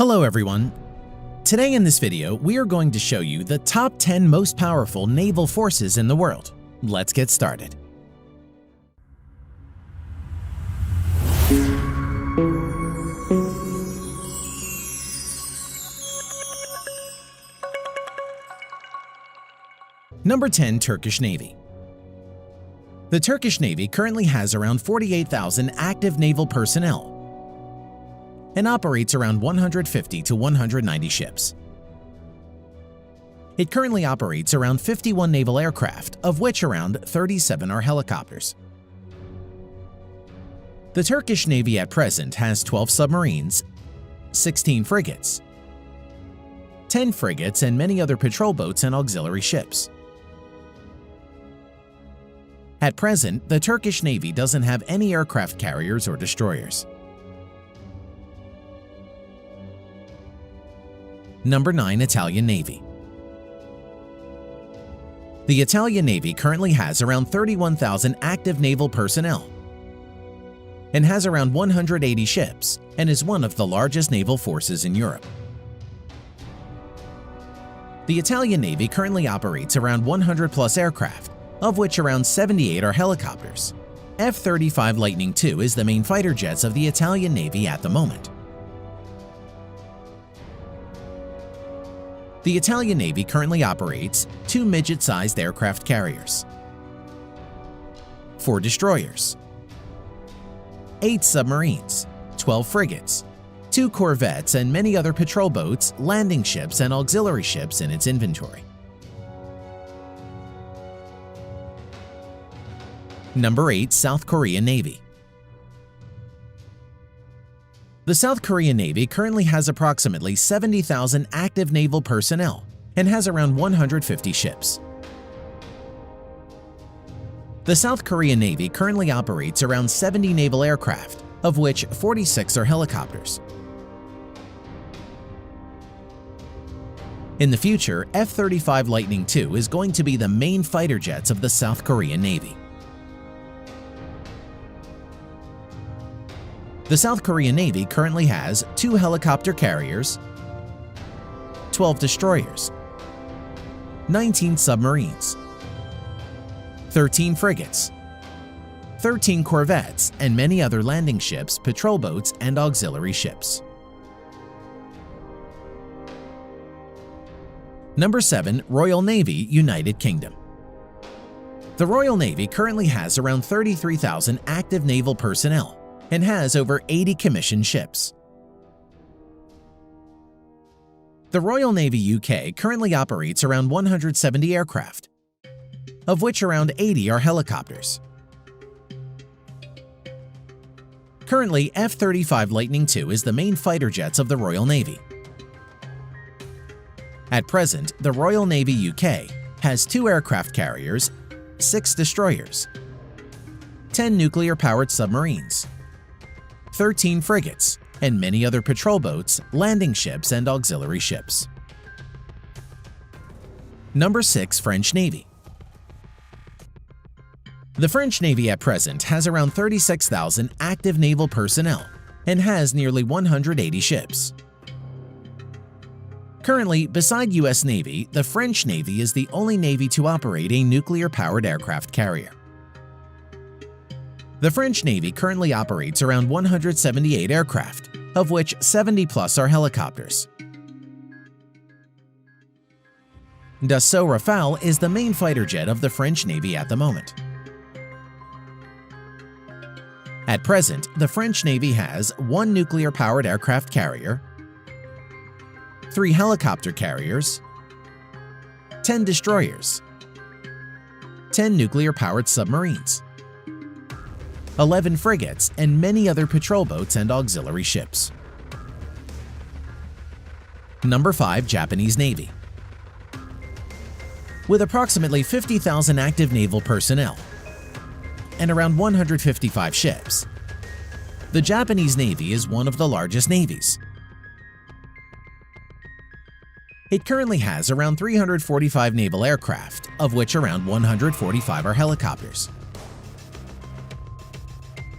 Hello everyone! Today in this video, we are going to show you the top 10 most powerful naval forces in the world. Let's get started. Number 10. Turkish Navy. The Turkish Navy currently has around 48,000 active naval personnel and operates around 150 to 190 ships. It currently operates around 51 naval aircraft, of which around 37 are helicopters. The Turkish Navy at present has 12 submarines, 16 frigates, 10 frigates, and many other patrol boats and auxiliary ships. At present, the Turkish Navy doesn't have any aircraft carriers or destroyers. Number 9. Italian Navy. The Italian Navy currently has around 31,000 active naval personnel and has around 180 ships and is one of the largest naval forces in Europe. The Italian Navy currently operates around 100+ aircraft, of which around 78 are helicopters. F-35 Lightning II is the main fighter jets of the Italian Navy at the moment. The Italian Navy currently operates 2 midget-sized aircraft carriers, 4 destroyers, 8 submarines, 12 frigates, 2 corvettes, and many other patrol boats, landing ships, and auxiliary ships in its inventory. Number 8. South Korean Navy. The South Korean Navy currently has approximately 70,000 active naval personnel and has around 150 ships. The South Korean Navy currently operates around 70 naval aircraft, of which 46 are helicopters. In the future, F-35 Lightning II is going to be the main fighter jets of the South Korean Navy. The South Korean Navy currently has 2 helicopter carriers, 12 destroyers, 19 submarines, 13 frigates, 13 corvettes, and many other landing ships, patrol boats, and auxiliary ships. Number 7. Royal Navy, United Kingdom. The Royal Navy currently has around 33,000 active naval personnel and has over 80 commissioned ships. The Royal Navy UK currently operates around 170 aircraft, of which around 80 are helicopters. Currently, F-35 Lightning II is the main fighter jets of the Royal Navy. At present, the Royal Navy UK has 2 aircraft carriers, 6 destroyers, 10 nuclear-powered submarines, 13 frigates, and many other patrol boats, landing ships, and auxiliary ships. Number 6. French Navy. The French Navy at present has around 36,000 active naval personnel and has nearly 180 ships. Currently, beside US Navy, the French Navy is the only navy to operate a nuclear-powered aircraft carrier. The French Navy currently operates around 178 aircraft, of which 70+ are helicopters. Dassault Rafale is the main fighter jet of the French Navy at the moment. At present, the French Navy has 1 nuclear-powered aircraft carrier, 3 helicopter carriers, 10 destroyers, 10 nuclear-powered submarines, 11 frigates, and many other patrol boats and auxiliary ships. Number 5. Japanese Navy. With approximately 50,000 active naval personnel and around 155 ships, the Japanese Navy is one of the largest navies. It currently has around 345 naval aircraft, of which around 145 are helicopters.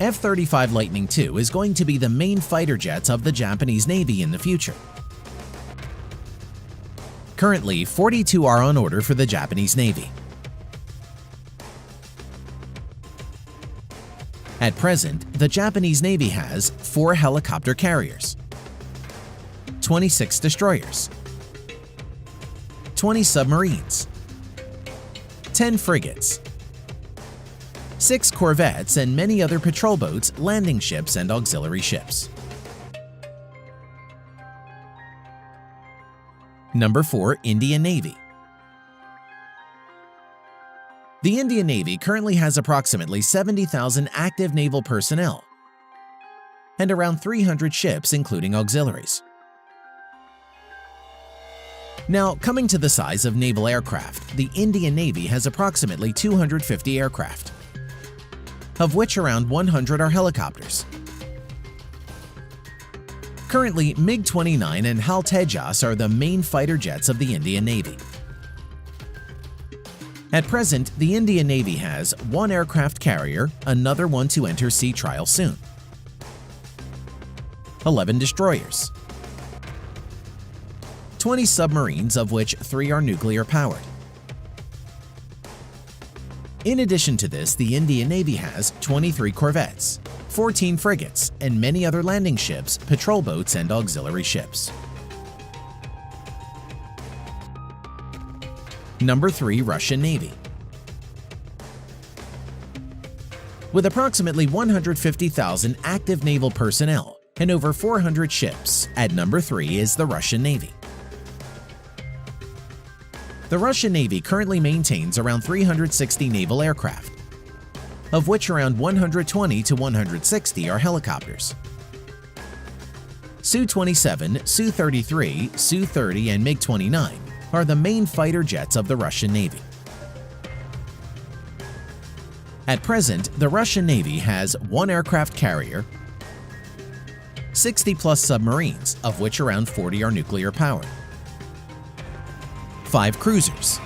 F-35 Lightning II is going to be the main fighter jets of the Japanese Navy in the future. Currently, 42 are on order for the Japanese Navy. At present, the Japanese Navy has 4 helicopter carriers, 26 destroyers, 20 submarines, 10 frigates, 6 corvettes, and many other patrol boats, landing ships, and auxiliary ships. Number 4. Indian Navy. The Indian Navy currently has approximately 70,000 active naval personnel and around 300 ships, including auxiliaries. Now, coming to the size of naval aircraft, the Indian Navy has approximately 250 aircraft, of which around 100 are helicopters. Currently, MiG-29 and HAL Tejas are the main fighter jets of the Indian Navy. At present, the Indian Navy has 1 aircraft carrier, another one to enter sea trial soon, 11 destroyers, 20 submarines, of which 3 are nuclear-powered. In addition to this, the Indian Navy has 23 corvettes, 14 frigates, and many other landing ships, patrol boats, and auxiliary ships. Number 3. Russian Navy. With approximately 150,000 active naval personnel and over 400 ships, at number 3 is the Russian Navy. The Russian Navy currently maintains around 360 naval aircraft, of which around 120 to 160 are helicopters. Su-27, Su-33, Su-30, and MiG-29 are the main fighter jets of the Russian Navy. At present, the Russian Navy has 1 aircraft carrier, 60-plus submarines, of which around 40 are nuclear-powered, 5 cruisers.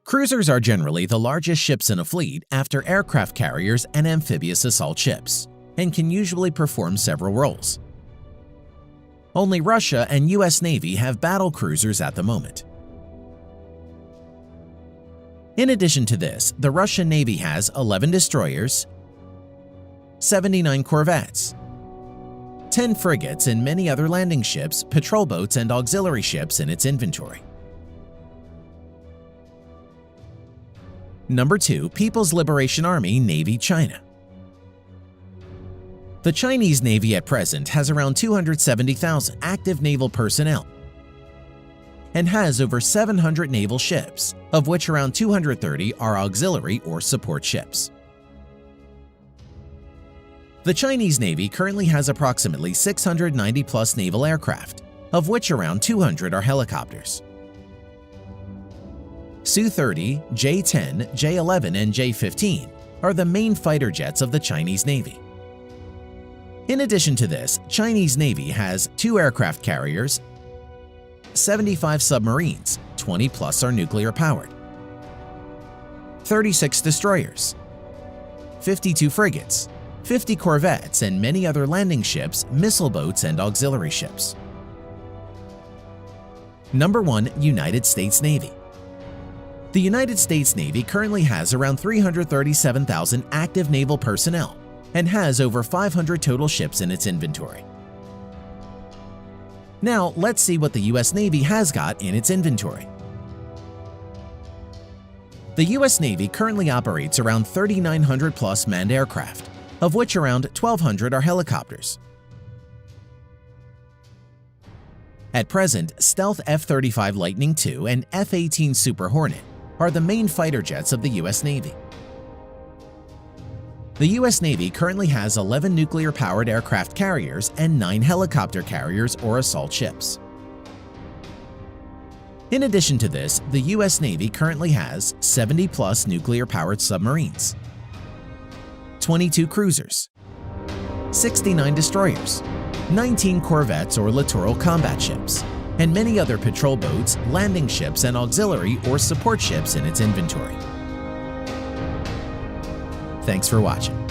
Cruisers are generally the largest ships in a fleet after aircraft carriers and amphibious assault ships, and can usually perform several roles. Only Russia and US Navy have battle cruisers at the moment. In addition to this, the Russian Navy has 11 destroyers, 79 corvettes, 10 frigates, and many other landing ships, patrol boats, and auxiliary ships in its inventory. Number 2. People's Liberation Army Navy China. The Chinese Navy at present has around 270,000 active naval personnel and has over 700 naval ships, of which around 230 are auxiliary or support ships. The Chinese Navy currently has approximately 690-plus naval aircraft, of which around 200 are helicopters. Su-30, J-10, J-11, and J-15 are the main fighter jets of the Chinese Navy. In addition to this, Chinese Navy has 2 aircraft carriers, 75 submarines, 20-plus are nuclear-powered, 36 destroyers, 52 frigates, 50 corvettes, and many other landing ships, missile boats, and auxiliary ships. Number 1. United States Navy. The United States Navy currently has around 337,000 active naval personnel and has over 500 total ships in its inventory. Now, let's see what the US Navy has got in its inventory. The US Navy currently operates around 3,900-plus manned aircraft, of which around 1,200 are helicopters. At present, stealth F-35 Lightning II and F-18 Super Hornet are the main fighter jets of the US Navy. The US Navy currently has 11 nuclear-powered aircraft carriers and 9 helicopter carriers or assault ships. In addition to this, the US Navy currently has 70-plus nuclear-powered submarines, 22 cruisers, 69 destroyers, 19 corvettes or littoral combat ships, and many other patrol boats, landing ships, and auxiliary or support ships in its inventory. Thanks for watching.